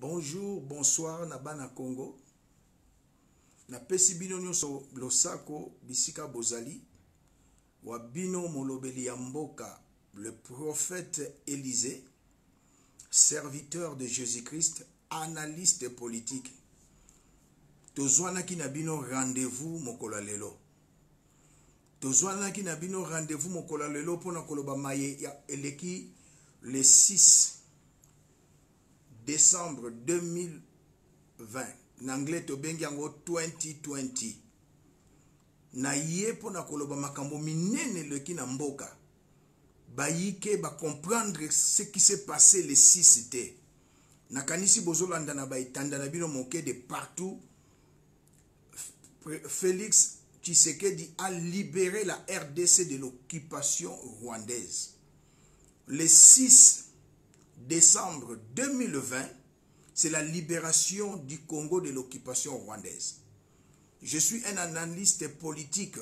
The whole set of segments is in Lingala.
Bonjour, bonsoir, Nabana Congo. Na pesi bino nyonso losako bisika bozali. Wabino molobeli ya mboka, le prophète Élisée, serviteur de Jésus-Christ, analyste politique. Tozwana ki na bino rendez-vous mokola lelo. Tozwana ki na bino rendez-vous mokola lelo pona koloba maye ya eleki le 6 décembre 2020. En anglais to bengi yango 2020. Na ye pona koloba makambo minene leki na mboka. Bayike ba comprendre ce qui s'est passé le 6 té. Na kanisi bozolanda na baitanda na bino moke de partout. Félix Tshisekedi a libéré la RDC de l'occupation rwandaise. Le 6 décembre 2020, c'est la libération du Congo de l'occupation rwandaise. Je suis un analyste politique.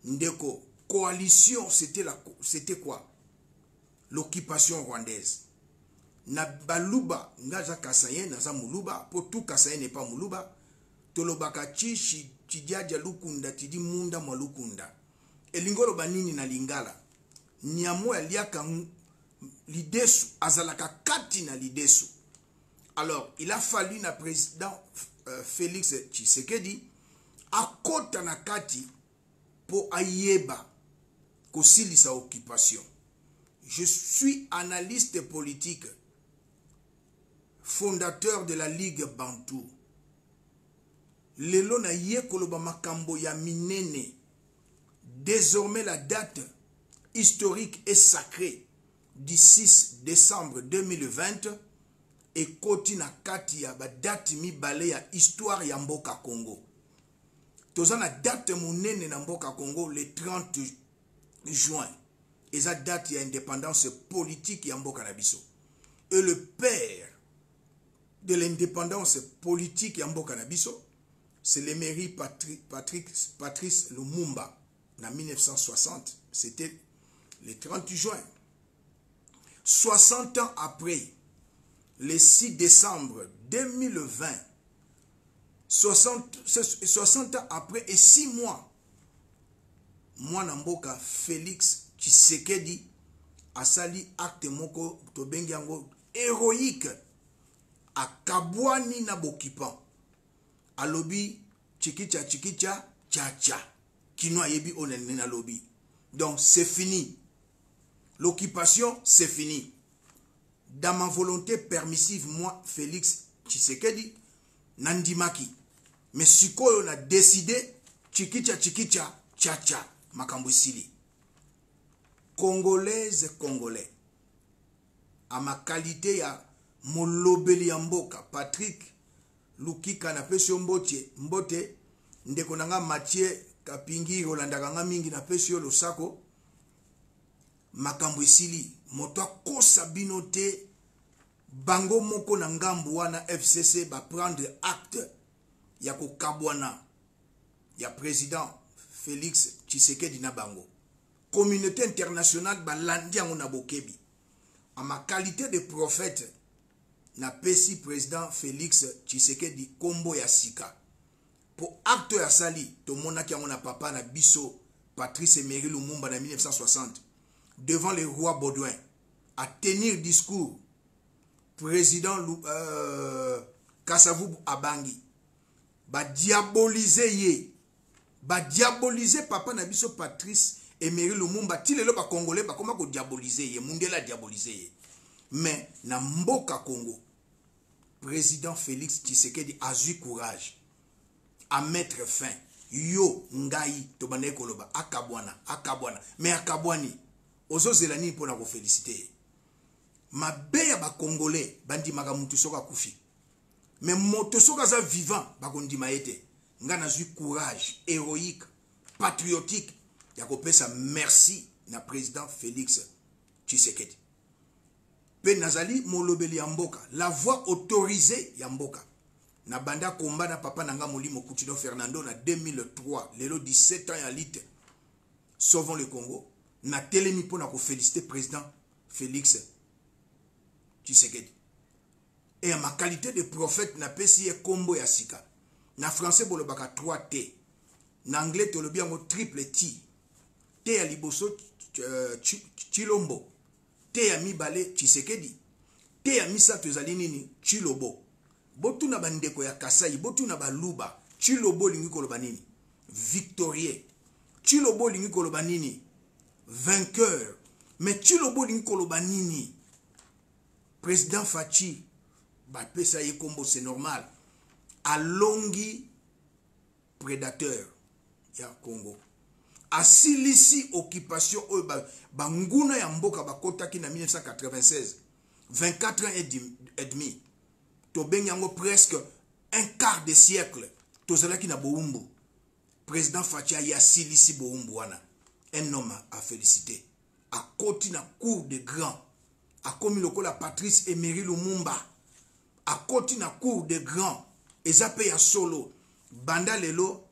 Ndeko, coalition, c'était quoi? L'occupation rwandaise. Na baluba, ngaza kasaye, naza muluba, pour tout kasaye n'est pas muluba. Tolobaka chishi, chidiaja lukunda, tidi munda mwa lukunda. Elingolo banini na lingala. Nyamo ya liaka lidesu, azalaka kati na lidesu. Alors, il a fallu na président Félix Tshisekedi akota na kati po ayeba kosili sa occupation. Je suis analyste politique, fondateur de la Ligue Bantou. Lelo na ye koloba makambo ya minene. Désormais la date historique et sacrée du 6 décembre 2020 et koti na kati ya ba date mibale ya histoire ya mboka Congo. Toza na date monene na mboka Congo le 30 juin. Et ça date ya indépendance politique ya mboka na biso. Et le père de l'indépendance politique ya mboka na biso, c'est l'émérite Patrice Lumumba, en 1960. C'était le 30 juin. 60 ans après, le 6 décembre 2020, 60 ans après et 6 mois, Mwanamboka Félix Tshisekedi a sali acte moko tobengi yango héroïque à Kabwani na Bokipan. Alobi chikicha tcha kino yebi onene na lobi. Donc c'est fini. L'occupation c'est fini. Dans ma volonté permissive, moi Félix Tshisekedi nandimaki. Mais sikoyo na décidé chikicha tcha makambo sili. Congolaise congolais. À ma qualité ya molobeli ya mboka Patrick Lukika na pesio mbote ndeko nanga Mathieu Kapingi Rolandaka nga mingi na pesio losako makambo esili moto akosa binote bango moko na ngambu wana FCC ba prendre acte ya kokabwana ya président Félix Tshisekedi na bango. Communauté internationale ba landi yango na bokebi. À ma qualité de prophète na pesi président Félix Tshisekedi kombo ya sika. Pour acte ya sali, to monaki yango na papa na biso Patrice Emery Lumumba na 1960 devant le roi Baudouin à tenir discours. Président Kasavubu Abangi ba diaboliser ye. Ba diaboliser papa na biso Patrice Emery Lumumba ti lelo ba congolais ba koma ko diaboliser ye, mundela diaboliser ye. Mais na mboka Congo, président Félix Tshisekedi a eu courage à mettre fin. Yo ngai to bane koloba akabwana. Mais akabwani ozo zelani pona ko féliciter. Mabeya ba congolais bandi maka mutu soka kufi. Mais moto soka za vivant ba kondima ete. Nga na eu courage héroïque, patriotique ya ko pesa merci na président Félix Tshisekedi. Pe nazali molobeli ya mboka, la voix autorisée ya mboka. Na banda komba na papa nanga molimo Coutinho Fernando na 2003, lelo 17 ans ya lite. Sauvons le Congo. Na telemi pona ko féliciter président Félix Tshisekedi. et ma qualité de prophète na pesi e kombo ya sika. Na français bolobaka 3T. Na anglais tolobi yango triple T. T ya liboso Chilombo. T ya mibale Tshisekedi. T ya misato ezali nini Chilobo. Botu na bandeko ya Kasai, botu na baluba. Chilobo lingi koloba nini? Victorieux. Chilobo lingi koloba nini? Vainqueur. Mais Chilobo lingi koloba nini? Président Fachi, bapesa ye kombo, c'est normal. Alongi prédateur ya Congo. Asilisi occupation banguna ya mboka bakotaki na 1996. 24 ans et demi. Tobengi yango presque un quart de siècle. Tozalaki na Boumbu. Président Fachi ya asilisi Boumbu wana. Un homme à féliciter. A koti na cour de grand. A komi lokola Patrice Emery Lumumba. A koti na cour de grand. Ezape ya solo. Banda lelo.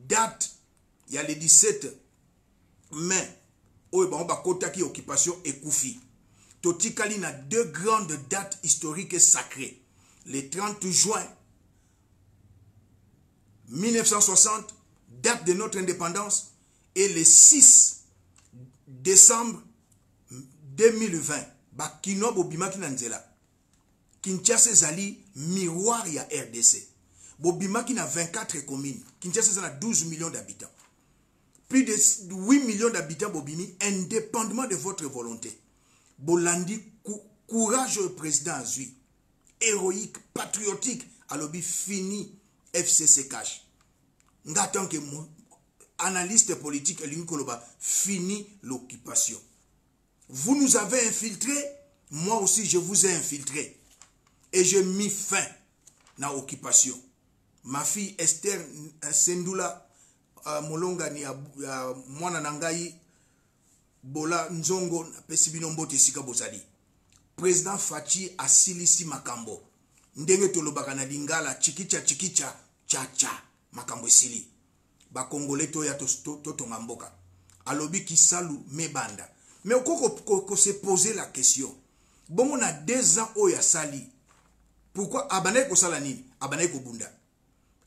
Date. Il y a le 17 mai. Oye ba kota ki occupation ekoufi. Totikali na deux grandes dates historiques et sacrées. Le 30 juin 1960, date de notre indépendance, et le 6 décembre 2020, Bakino Bobimaki Nanzela. Kinshasa zali miroir ya RDC. Bobimaki na 24 communes. Kinshasa a 12 millions d'habitants. Plus de 8 millions d'habitants Bobimi, indépendamment de votre volonté. Bolandi, courageux président Azui, héroïque, patriotique, alobi fini FCC cash. Nga tant que analyste politique, fini l'occupation. Vous nous avez infiltrés, moi aussi je vous ai infiltrés. Et j'ai mis fin à l'occupation. Ma fille Esther Sendula Molonga ni mwana nangai Bola Nzongo pesibino mbote sika bozali. Président Fachi asilisi makambo. Ndenge tolobaka na lingala chikicha cha makambo esili. Ba Congolais to ya to mboka. Alobi kisalu mebanda. Mais on se poser la question. Bon on a 2 ans oya sali. Pourquoi abanaye ko sala nini? Abanaye ko bunda.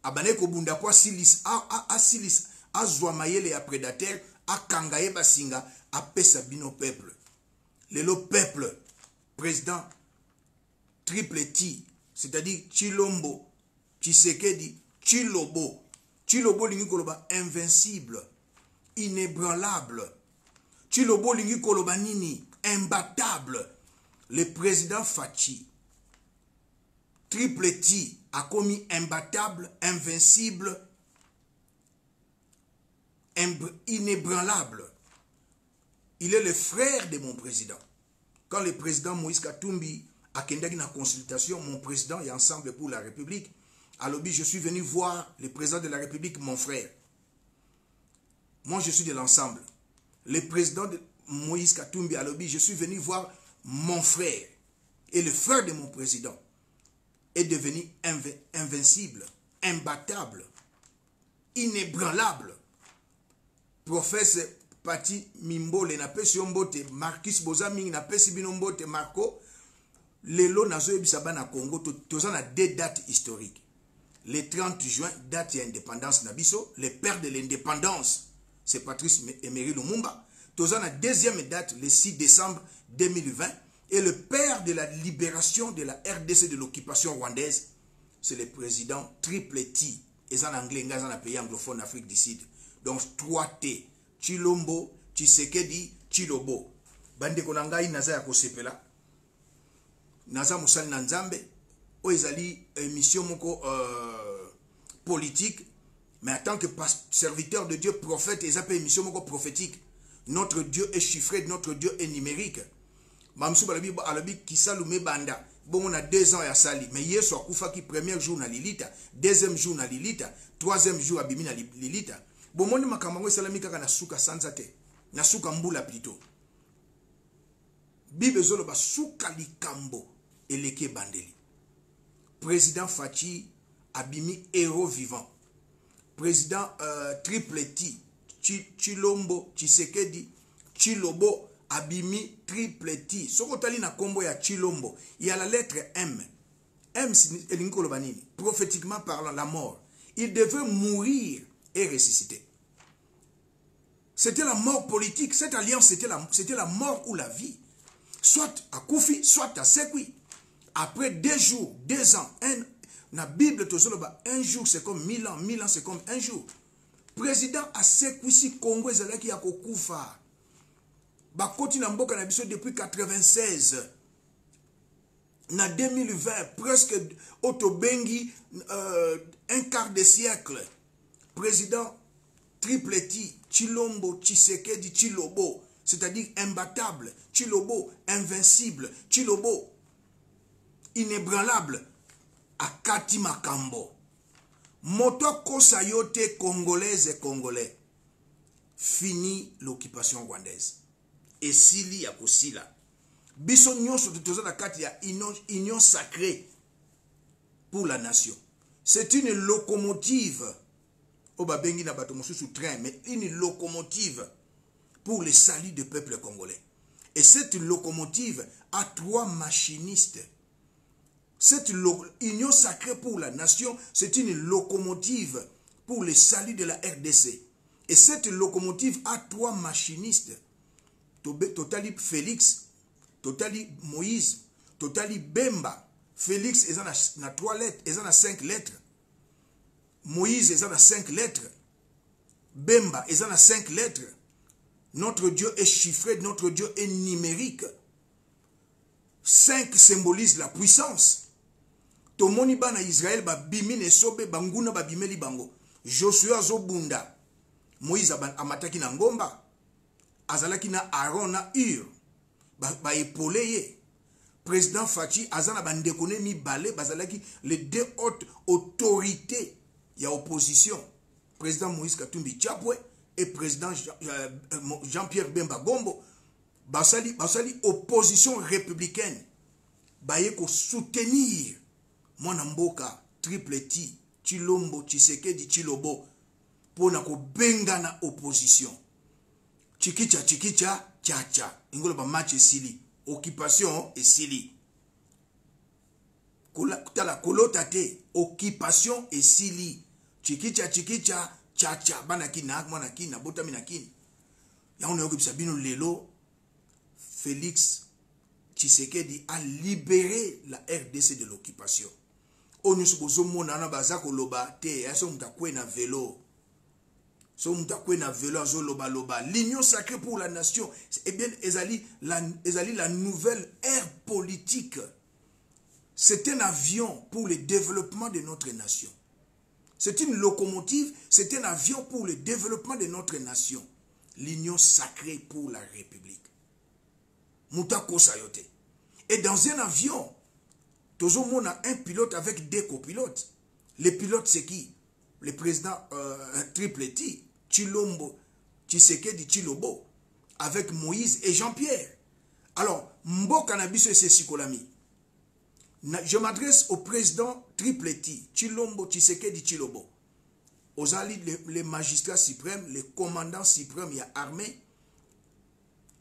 Abanaye ko bunda kwa silis asilis azwa mayele ya prédateur akangaye basinga apesa bino peuple. Lelo peuple président triple T, c'est-à-dire Chilombo, Tshisekedi, Chilobo. Chilobo lingi koloba invincible, inébranlable. Chilobo lingi koloba nini, imbattable. Le président Fachi, triple T, a commis imbattable, invincible, inébranlable. Il est le frère de mon président. Quand le président Moïse Katumbi a kendaki na consultation, mon président et Ensemble pour la République, à l'objet, je suis venu voir le président de la République, mon frère. Moi, je suis de l'ensemble. Le président de Moïse Katumbi à l'objet, je suis venu voir mon frère. Et le frère de mon président est devenu invincible, imbattable, inébranlable. Professeur Pati Mimbole na pesi mbote, Marcus Bozaming na pesi binombote, Marco, lelo nazo ebisaba na Congo, toza na 2 dates historiques. Le 30 juin, date d'indépendance Nabiso, le père de l'indépendance, c'est Patrice Emery Lumumba. Toza na 2e date, le 6 décembre 2020, et le père de la libération de la RDC de l'occupation rwandaise, c'est le président triple T, et en anglais, dans un pays anglophone d'Afrique du Sud. Donc 3T. Chilombo, Tshisekedi, Chilobo. Bande konangai naza ya kosepela. Naza musali na nzambe. O ezali émission moko politique. Mais en tant que serviteur de Dieu, prophète, ils appellent émission moko prophétique. Notre Dieu est chiffré, notre Dieu est numérique. Mamsou balabi alabi kisalume banda. Bon, on a 2 ans à sali. Mais hier soir, Koufaki, premier jour na Lilita, 2e jour na Lilita, 3e jour à Bimina Lilita. Bon, moi, je suis salami kaka na suka sanzate. Na suka mbula plutôt. Bible zolo ba suka likambo eleke bandeli. Président Fachi abimi héros vivant. Président triple T, Chilombo, Tshisekedi, Chilobo, abimi triple T. Soko tali na kombo ya Chilombo, il y a la lettre M. prophétiquement parlant, la mort. Il devait mourir et ressusciter. C'était la mort politique. Cette alliance, c'était la mort ou la vie. Soit à Koufi, soit à Sekwi. Après 2 jours, 2 ans, la Bible, un jour c'est comme 1000 ans, 1000 ans c'est comme un jour. Président à Sekwi, Congo, qui a Koufa. Bakoti na mboka na biso depuis 96. Na 2020, presque Otobengi, un quart de siècle. Président Tripleti, Chilombo, Tshisekedi, Chilobo, c'est-à-dire imbattable, Chilobo, invincible, Chilobo, inébranlable, Akati Makambo. Moto Kosayote, Congolaise et Congolais. Fini l'occupation rwandaise. Et Sili ya Kosila. Biso nyonso toza na kati ya union sacrée pour la nation. C'est une locomotive. Obabengi na bato mosusu train, mais une locomotive pour le salut du peuple congolais. Et cette locomotive a 3 machinistes. Cette union sacrée pour la nation, c'est une locomotive pour le salut de la RDC. Et cette locomotive a 3 machinistes. Totali Félix, Totali Moïse, Totali Bemba. Félix est na 3 lettres, est na 5 lettres. Moïse est na 5 lettres. Bemba est na 5 lettres. Notre Dieu est chiffré, notre Dieu est numérique. 5 symbolise la puissance. Tomoni bana Israël ba bimine sobe banguna ba bimeli bango. Joshua zobunda. Moïse amataki na ngomba. Azalaki na Aaron na Ur. Ba épolé ye. Président Fachi azana bandekone mi balé bazalaki les 2 hautes autorités. Il y a opposition. Président Moïse Katumbi Tchapwe et président Jean-Pierre Bemba Gombo. Basali opposition républicaine. Baye ko soutenir Mwanamboka, Tripleti, Chilombo, Tshisekedi, Chilobo. Pour na ko benga na opposition. Chikicha, tcha. Ingolo ba match esili. Occupation esili. Kutala kolotate. Occupation esili. Chikicha, tcha. Banakina, mwanakina, botaminakina. Ya on est bino lelo. Félix Tshisekedi a libéré la RDC de l'occupation. Onus bozo mona na bazako loba te. Ya so mtakwe na vélo. L'union sacrée pour la nation, eh bien, ezali la nouvelle ère politique. C'est un avion pour le développement de notre nation. C'est une locomotive, c'est un avion pour le développement de notre nation. L'union sacrée pour la République. Moutako Sayote. Et dans un avion, toujours on a un pilote avec 2 copilotes. Les pilotes, c'est qui? Le président Tripleti, Chilombo, Tshisekedi, Chilobo, avec Moïse et Jean-Pierre. Alors, Mboka Nabiso et Sikolami. Je m'adresse au président Tripleti, Chilombo, Tshisekedi, Chilobo. Aux alliés, les magistrats suprêmes, les commandants suprêmes, il y a armée.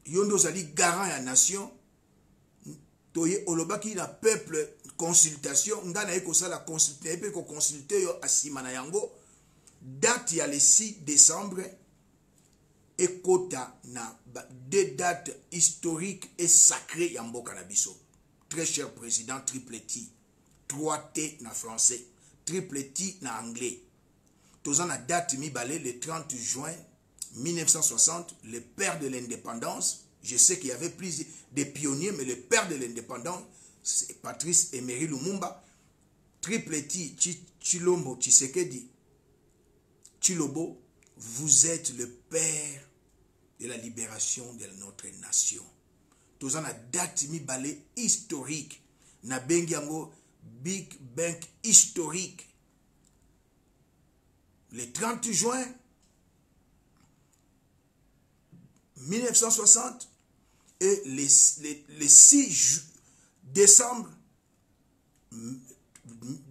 Yondo Zali garant la nation. Toye Olobaki na peuple consultation. Ngana eko sa la consulter. Epe ko consulter yo asimana yango. Date ya le 6 décembre. Ekota na 2 dates historiques et sacrées ya mboka na biso. Très cher président Tripleti. 3T na français. Tripleti na anglais. Tozan na date mi balé le 30 juin 1960, le père de l'indépendance. Je sais qu'il y avait plus de pionniers, mais le père de l'indépendance, c'est Patrice Emery Lumumba. Tripleti, Chilombo, Tshisekedi, Chilobo, vous êtes le père de la libération de notre nation. Tous en a date mi balé historique. Na bengiango Big Bang historique. Le 30 juin 1960 et le 6 décembre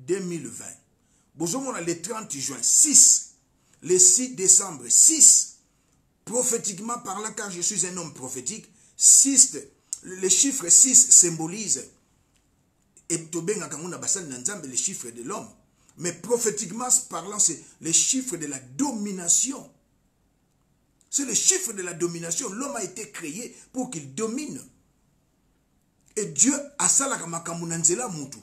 2020. Bonjour, le 30 juin 6, le 6 décembre 6, prophétiquement parlant, car je suis un homme prophétique, 6, le chiffre 6 symbolise Et tobenga kanguna basan nanzambe les chiffres de l'homme. Mais prophétiquement parlant, c'est les chiffres de la domination. C'est le chiffre de la domination. L'homme a été créé pour qu'il domine. Et Dieu a salaka makambo na nzela mutu.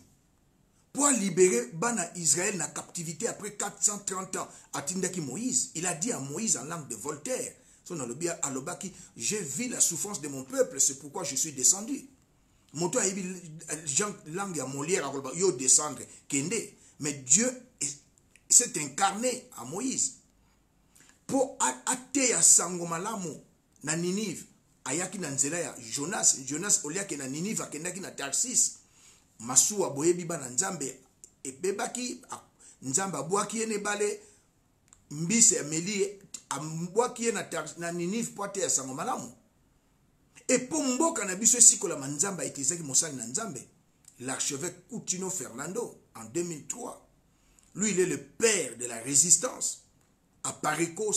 Pour libérer Bana Israël na captivité après 430 ans. Atindaki Moïse. Il a dit à Moïse en langue de Voltaire. Son alobia alobaki, j'ai vu la souffrance de mon peuple, c'est pourquoi je suis descendu. Moto a eu langue à Molière, yo descendre, kende. Mais Dieu s'est incarné à Moïse. Pour até ya sangomalamu na Ninive, ayaki na nzela ya Jonas oliaki na Ninive akendaki na Tarsis. Masuwa boyebi bana nzambe ebebaki nzambe abwaki ene bale mbise ameli ambwaki na Ninive po até ya sangomalamu. Et pour mboka na biso sikola manzamba itizaki mosali na nzambe, l'archevêque Coutinho Fernando en 2003. Lui, il est le père de la résistance. Apareko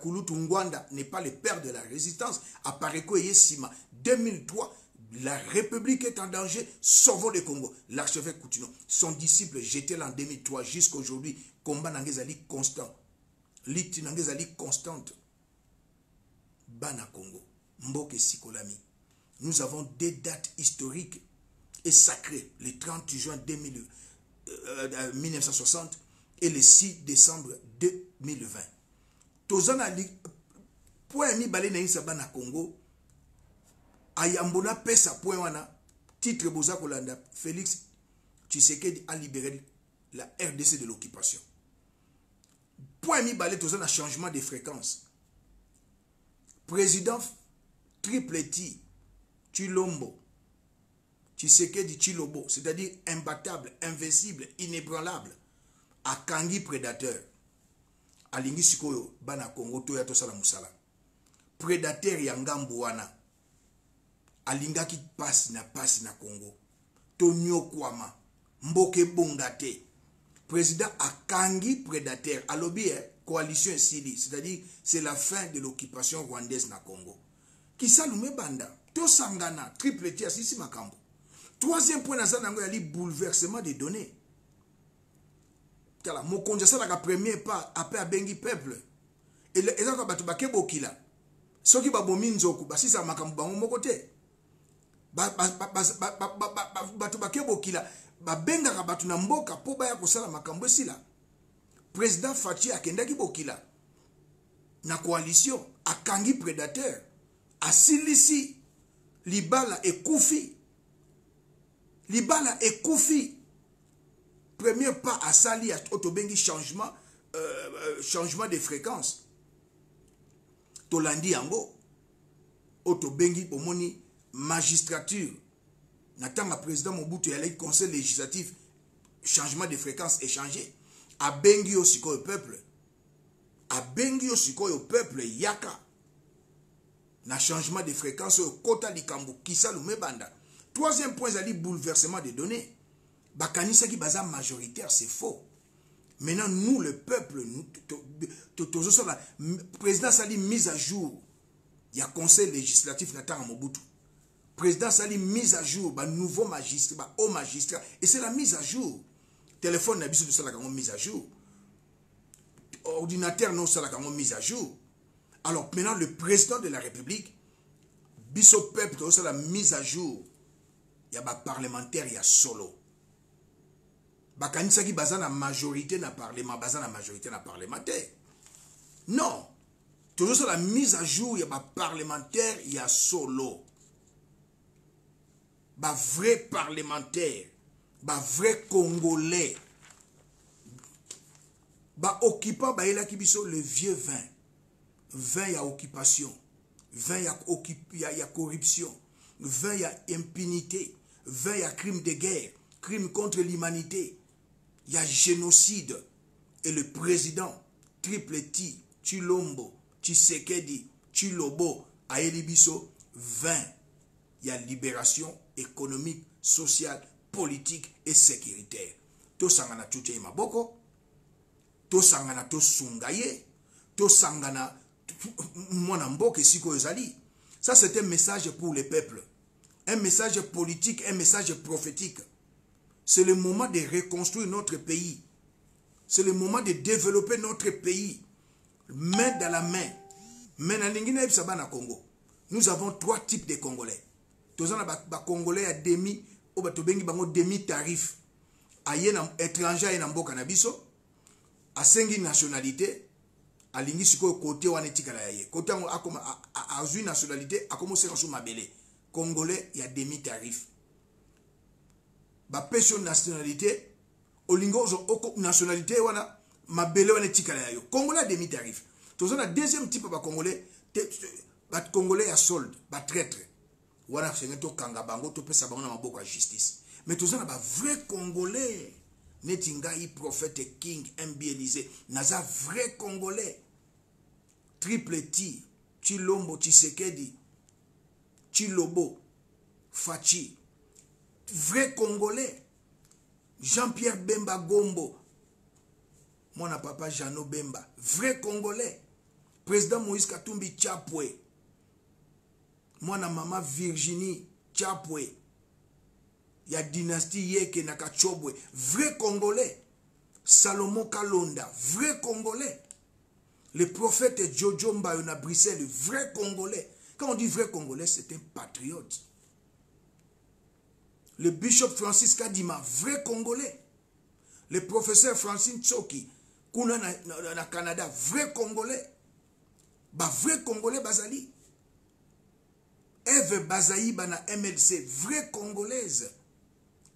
Kulutu Ngwanda n'est pas le père de la résistance. Apareko Yesima. 2003, la République est en danger. Sauvons le Congo. L'archevêque Coutinho. Son disciple, j'étais là en 2003 jusqu'à aujourd'hui. Combat Nangezali constant. Lit Nangezali constante. Bana Congo. Mboke Sikolami. Nous avons des dates historiques et sacrées. Le 30 juin 1960 et le 6 décembre 2020. Tozana point mi balé na insaba na Congo. Ayambona pesa point wana titre boza kolanda Félix Tshisekedi a libéré la RDC de l'occupation. Point mi balé tozana changement de fréquence. Président Triple T Tshilombo Tshisekedi Tshilombo, c'est-à-dire imbattable, invincible, inébranlable, akangi prédateur. Alingi sikoyo bana Congo to ya tosala musala. Prédateur ya ngambu wana. Alinga ki pasi na Congo. Tonyo kwama. Mboke bongate. Président akangi prédateur. Alobi coalition sili, c'est-à-dire c'est la fin de l'occupation rwandaise na Congo. Kisalume banda. To sangana Triple T asisi makambo. Troisième point, il y a bouleversement des données. Mon conjoint, la premier pas, après à Bengi peuple. Et les gens qui ont Bokila. Ceux qui ont Minzoku, si ça m'a cambo mon côté. Bokila. Benga Batuna Mboka, Poba Kosala Makambo Sila. Président Fachi Akendaki Bokila. Na coalition, Akangi prédateur. Asilisi, Libala et Koufi. Libala et Koufi. Premier pas à Sali à Otobengi changement de fréquence. Tolandi Ango. Otobengi Omoni magistrature. Natanga président Mobutu y allait conseil législatif. Changement de fréquence échangé. A Bengi aussi au peuple. A Bengi aussi au peuple Yaka. Na changement de fréquence au Kota Likambo Kisalu Mebanda. Troisième point, c'est le bouleversement des données. Bakanisa qui baza majoritaire, c'est faux. Maintenant, nous, le peuple, le président Sali mise à jour. Il y a conseil législatif Nathan Mobutu. Président Sali mise à jour, nouveau magistrat, haut magistrat. Et c'est la mise à jour. Téléphone n'a pas de ça la mise à jour. Ordinateur non ça la mise à jour. Alors maintenant, le président de la République, biso peuple, c'est la mise à jour. Il y a des parlementaires, il y a solo. Bakanisa qui basa na majorité na parlement, basa na majorité na parlementaire. Non. Toujours sur la mise à jour, il y a des parlementaires, il y a solo. Des vrais parlementaires, des vrais Congolais. Des occupants, il y a le vieux vin. Vin, il y a occupation. Vin, il y a corruption. Vin, il y a impunité. 20, il y a crime de guerre, crime contre l'humanité, il y a génocide. Et le président Triple T, Tshilombo, Tshisekedi, Tshilombo, Aelibiso, 20, il y a libération économique, sociale, politique et sécuritaire. To sangana chuche maboko, to sangana to sungaye, to sangana mwana mboke siko ezali. Ça c'est un message pour les peuples. Un message politique, un message prophétique. C'est le moment de reconstruire notre pays. C'est le moment de développer notre pays. Main dans la main. Congo. Nous avons 3 types de Congolais. Tous les Congolais à demi-tarif. Étranger à Namboka Nabiso. À 5 nationalités. À l'ingénieur côté ou côté à une nationalité. À commencer à mabele. Congolais, il y a demi-tarif. Pétion nationalité. Au lingo nationalité wana mabele wana tikala yo Congolais demi-tarif. Tous on deuxième type de Congolais Congolais à solde ba traître wana sengeto kanga bango to pesa bango na maboko ya justice. Mais tous on a vrai Congolais netingai prophète king MBLisé naza vrai Congolais triple T Chilombo Tshisekedi Chilobo Fachi vrai Congolais Jean-Pierre Bemba Gombo, mon papa Jeannot Bemba, vrai Congolais. Président Moïse Katumbi Tchapwe, mon maman Virginie Tchapwe, il y a dynastie Yeke Nakachobwe, vrai Congolais. Salomon Kalonda, vrai Congolais. Le prophète Jojo Mbayona Bruxelles, vrai Congolais. Quand on dit vrai Congolais, c'est un patriote. Le bishop Francis Kadima, vrai Congolais. Le professeur Francine Tsoki, Kuna na Canada, vrai Congolais. Ba vrai Congolais Bazali. Eve Bazaï Bana MLC, vrai Congolaise.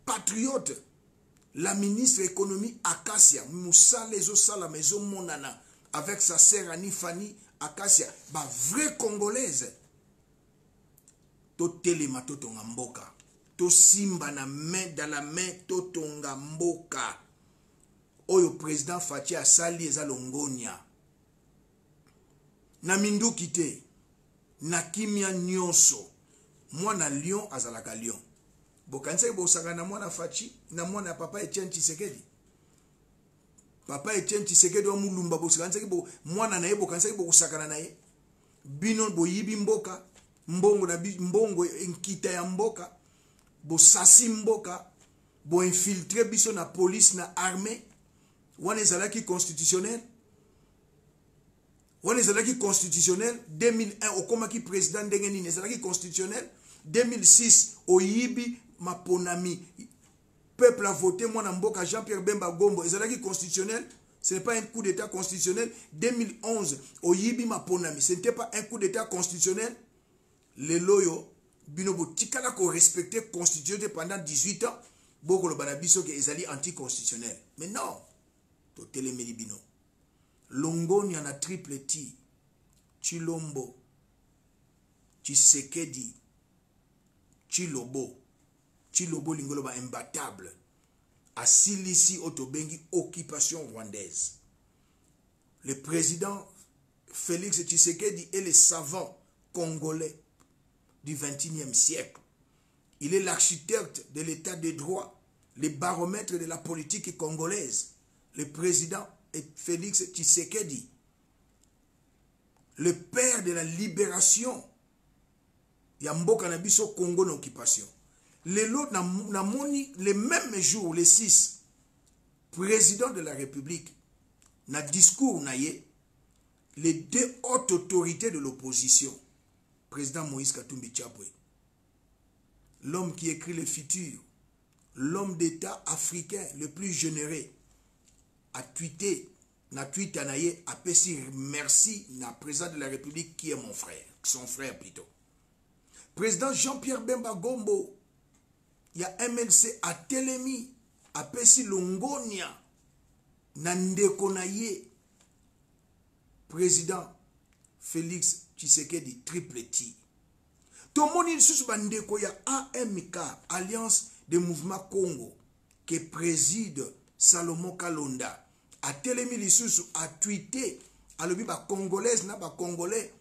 Patriote. La ministre économie Akasia, Moussa Lezo Sala Maison Monana, avec sa sœur Annie Fanny Akasia, ba vrai Congolaise. To telema to tonga mboka. To simba na main dans la main to tonga mboka. Oyo président Fachi asali eza longonia. Na mindu kite. Na kimia nyonso. Mwana lion azalaka lion. Bokanisa bosaka na mwana Fachi na mwana papa Etienne Tshisekedi. Papa Etienne Tshisekedi wa mulumba bokanisa bo mwana na ye bokanisa bosaka na ye. Bino boyibi mboka, mbongo na mbongo nkita ya mboka. Bo sasi mboka, bo infiltre biso na police na armée, wane zalaki constitutionnel. Wane zalaki constitutionnel 2001 okomaki président ndenge nini zalaki constitutionnel 2006 oyibi maponami peuple a voté mwana mboka Jean-Pierre Bemba Gombo ezalaki constitutionnel. Ce n'est pas un coup d'état constitutionnel. 2011 oyibi maponami ce n'était pas un coup d'état constitutionnel. Le loyo binobo tikala ko respecter constitution pendant 18 ans boko lo banabiso ke ezali anticonstitutionnel. Mais non, to telemeli bino Longoni na triple T Chilombo Tshisekedi Chilobo lingolo ba imbattable asilisi otobengi occupation rwandaise. Le président Félix Tshisekedi est le savant congolais du XXIe siècle. Il est l'architecte de l'état de droit, le baromètre de la politique congolaise. Le président est Félix Tshisekedi, le père de la libération. Yamboka na biso Congo na occupation. Le même jour, le 6, président de la République, na discours na ye, les 2 hautes autorités de l'opposition, président Moïse Katumbi Tchapwe, l'homme qui écrit le futur, l'homme d'État africain le plus généreux, a tweeté, na tweet anaye, a péci merci na président de la République qui est mon frère, son frère plutôt. Président Jean-Pierre Bemba Gombo, il y a MLC à Telemi, a péci Longonia, na ndeko na ye, président Félix Tshisekedi triple T. Tomoni sous bandeko ya AMK, Alliance des Mouvements Congo, que préside Salomon Kalonda, a Telemi lisusu a tweeté, a lobi ba congolaise na ba congolais,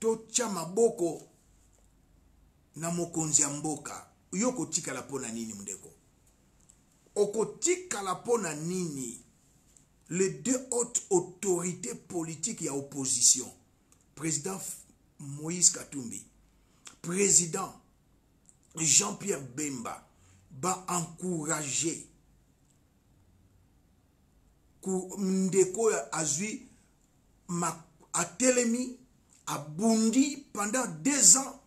to chama boko na mokonzi ya mboka. Yoko tika la pona nini mdeko? Oko tika la pona nini? Les 2 hautes autorités politiques et opposition, président Moïse Katumbi, président Jean-Pierre Bemba, ba encourager ndeko azui a telemi a bundi pendant 2 ans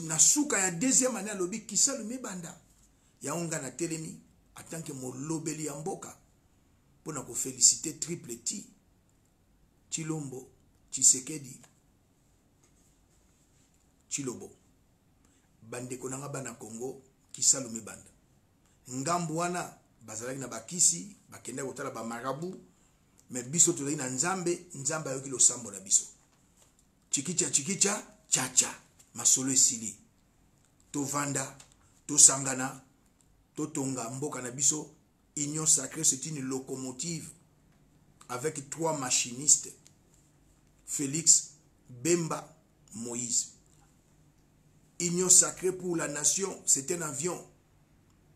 na suka ya deuxième année lobi kisalo mibanda ya onga na telemi en tant que molobeli ya mboka pona ko féliciter Triple T Tshilombo Tshisekedi Tshilombo bandeko nanga bana Congo kisalo mibanda ngambu wana bazalaki na bakisi bakenda kotala ba marabu mais biso tozali na nzambe ayoki losambo na biso chikicha chacha masolo esili tovanda tosangana totonga mboka na biso. Union sacrée, c'est une locomotive avec 3 machinistes, Félix, Bemba, Moïse. Union sacrée pour la nation, c'est un avion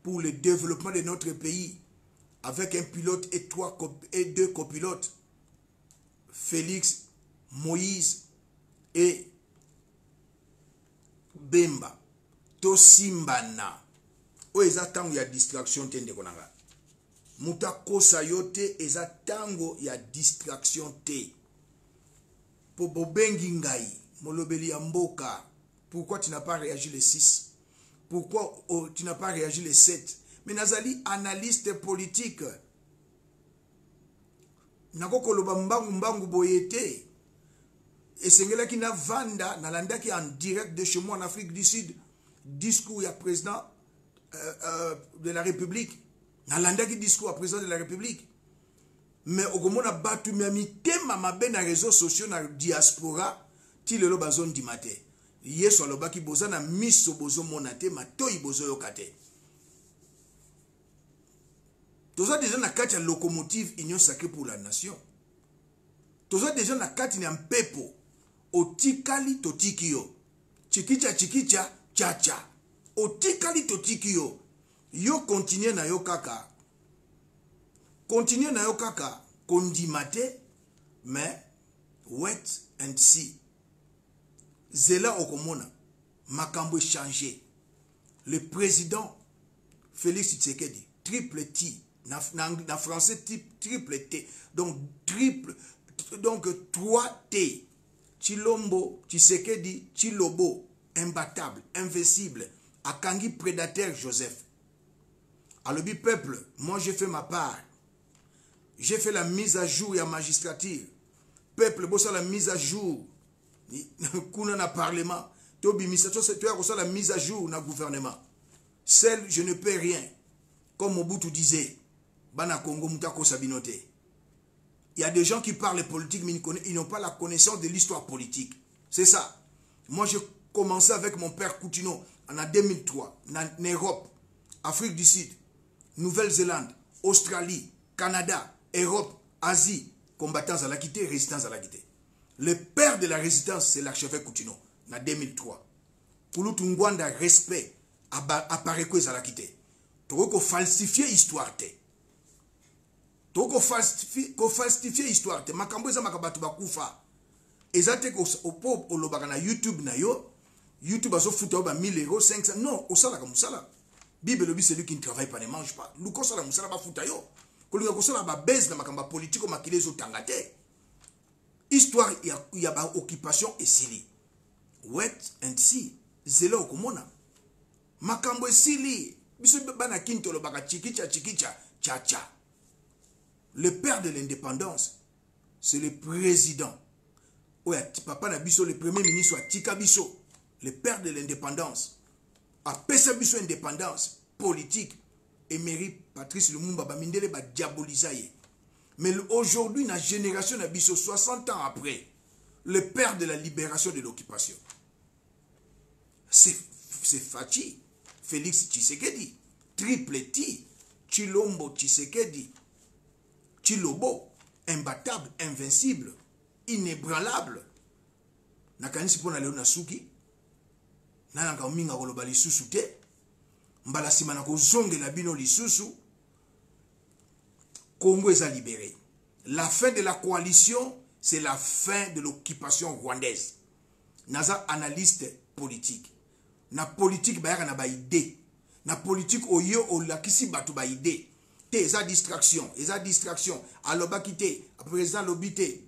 pour le développement de notre pays avec un pilote et 2 copilotes, Félix, Moïse et Bemba. Tosimbana. O eza tango ya distraction tende konanga. Muta kosa yote eza tango ya distraction te. Po bobengi ngai, molobeli ya mboka. Pourquoi tu n'as pas réagi le 6? Pourquoi tu n'as pas réagi le 7? Mais nazali analyste politique. Nako koloba mbangu boyete. Et sengela ki na vanda, nalanda ki en direct de chez moi en Afrique du Sud. Discours ya président de la République. Nalanda ki discours à président de la République. Mais au komona batu mitema mabe na réseaux sociaux na diaspora ti lelo bazone di matin. Yeso alobaki boza na miso bozo monate matoi bozo yokate. Toza déjà na kati ya locomotive Union sacrée pour la nation. Toza déjà na kati na mpepo otikali totikio. Chikicha chacha. Otikali totikio. Yo continue na yo kaka. Continue na yo kaka. Kondimate. Mais wait and see. Zela okomona. Makambo changé. Le président Félix Tshisekedi. Triple T. Na français triple T. Donc 3T. Tshilombo, Tshisekedi, Tshilombo. Imbattable, invincible. Akangi prédateur Joseph. Alobi peuple, moi j'ai fait ma part. J'ai fait la mise à jour ya magistrature. Peuple, bossa la mise à jour. Kuna na parlement. Tobi misato c'est toi la mise à jour na gouvernement. Seul je ne peux rien. Comme Mobutu disait, Bana Congo Mutako Sabinote. Il y a des gens qui parlent politique mais ils n'ont pas la connaissance de l'histoire politique. C'est ça. Moi j'ai commencé avec mon père Coutinho en 2003 en Europe, Afrique du Sud, Nouvelle-Zélande, Australie, Canada, Europe, Asie, combattants à la quitté, résistants à la quitté. Le père de la résistance, c'est l'archevêque Coutinho en 2003. Pour Tungwanda, respect, apparaît quoi à la quitté. Tu veux falsifier l'histoire. Tu veux falsifier l'histoire. Makambo eza makabatu bakufa. Ezate ko opo olobaka na YouTube na yo. YouTube azo futa ba 1000 euros, 500. Non, osala ka musala. Bible lobi celui qui ne travaille pas ne mange pas. Luko sala musala ba futa yo. Kolinga ko sala ba base na makamba politique makile zo tangate. Histoire ya ba occupation esili. Wait and see. Zelo okomona. Makambo esili. Biso bana kinto lobaka chikicha chacha. Le père de l'indépendance, c'est le président. Ouais, papa Nabiso, le premier ministre, Tika Biso, le père de l'indépendance, a pesa Biso indépendance politique, émérite Patrice Lumumba, Bamindele, ba diabolisaye. Mais aujourd'hui, la génération Nabiso, 60 ans après, le père de la libération de l'occupation, c'est Fachi, Félix Tshisekedi, Triple T, Tshilombo Tshisekedi, Tshilombo, imbattable, invincible, inébranlable. Nakanisi pona leo nasuki nananga minga koloba lisusu te mbala sima na kozongela bino lisusu. Congo est libéré. La fin de la coalition, c'est la fin de l'occupation rwandaise. Naza analyste politique. Na politique bayaka na ba idée. na politique oyo olakisi bato ba idée te eza distraction alobaki te président lobi te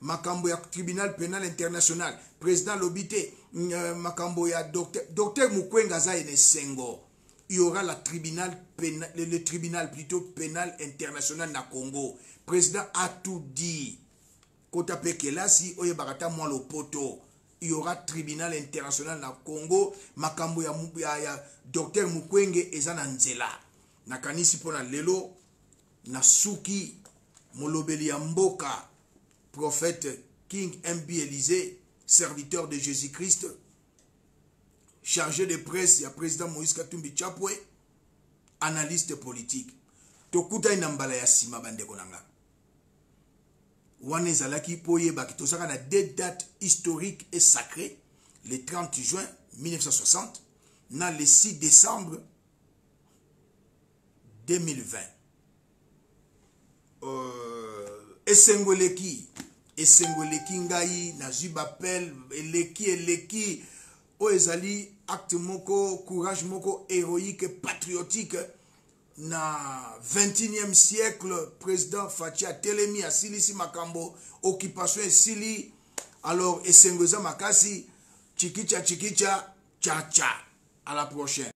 makambo ya tribunal pénal international président lobi te makambo ya docteur Mukwege aza ene sengo. Il y aura le tribunal plutôt pénal international na Congo. Président a tout dit. Kota pekelasi oye barata moi le poto. Il y aura tribunal international na Congo. Makambo ya docteur Mukwege ezana nzela. Nakanisi pona lelo na suki molobeli ya mboka prophète King MB Élysée, serviteur de Jésus-Christ, chargé de presse, il y a président Moïse Katumbi Chapwe, analyste politique. Tokuta inambala ya sima bande konanga. Wane zalaki poye baki tosaka na deux dates historiques et sacrées, le 30 juin 1960, na le 6 décembre 2020. Esengoleki ngai na jibapel eleki o ezali acte moko courage moko héroïque patriotique na 21e siècle. Président Fachi atelemi asilisi makambo occupation esili alors esengoza makasi chikicha cha à la prochaine.